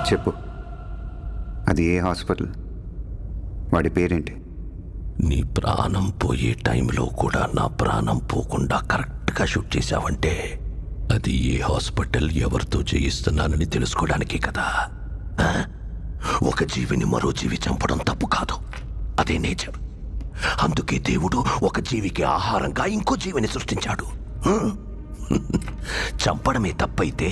చెప్పు, అది ఏ హాస్పిటల్? వాడి పేరేంటి? నీ ప్రాణం పోయే టైంలో కూడా నా ప్రాణం పోకుండా కరెక్ట్గా షూట్ చేశావంటే అది ఏ హాస్పిటల్, ఎవరితో చేయిస్తున్నానని తెలుసుకోవడానికే కదా. ఒక జీవిని మరో జీవి చంపడం తప్పు కాదు, అదే నేచర్. అందుకే దేవుడు ఒక జీవికి ఆహారంగా ఇంకో జీవిని సృష్టించాడు. చంపడమే తప్పైతే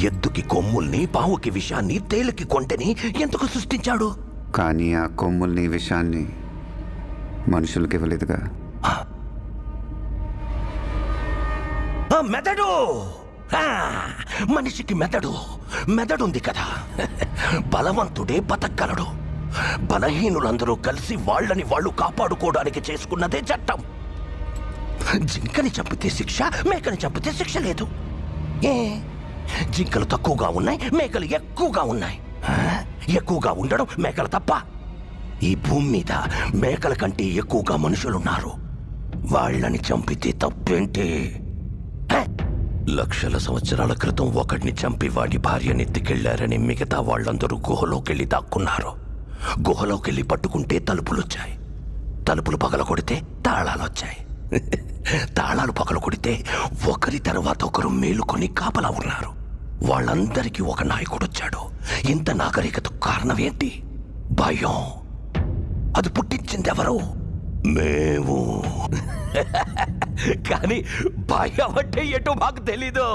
ఎద్దుకి కొమ్ముల్ని, పావుకి విషాన్ని, తేలికి కొంటెని ఎందుకు సృష్టించాడు? కానీ ఆ కొమ్ముల్ని, విషాన్ని మనుషులకి ఇవ్వలేదుగా. మెదడు, మనిషికి మెదడుంది కదా. బలవంతుడే బతకగలడు. బలహీనులందరూ కలిసి వాళ్ళని వాళ్ళు కాపాడుకోవడానికి చేసుకున్నదే చట్టం. జింకని చంపితే శిక్ష, మేకని చంపితే శిక్ష లేదు. జింకలు తక్కువగా ఉన్నాయి, మేకలు ఎక్కువగా ఉన్నాయి. ఎక్కువగా ఉండడం మేకల తప్ప? ఈ భూమి మీద మేకల కంటే ఎక్కువగా మనుషులున్నారు. వాళ్ళని చంపితే తప్పేంటి? లక్షల సంవత్సరాల క్రితం ఒకడిని చంపి వాడి భార్యనెత్తికెళ్లారని మిగతా వాళ్ళందరూ గుహలోకెళ్ళి దాక్కున్నారు. గుహలోకెళ్ళి పట్టుకుంటే తలుపులొచ్చాయి. తలుపులు పగలగొడితే తాళాలొచ్చాయి. తాళాలు పగలగొడితే ఒకరి తర్వాత ఒకరు మేలుకొని కాపలా ఉన్నారు. వాళ్ళందరికీ ఒక నాయకుడొచ్చాడు. ఇంత నాగరికతకు కారణం ఏంటి? భయం. అది పుట్టించిందెవరు? మేము. కానీ భయం అంటే ఏంటో మాకు తెలీదు.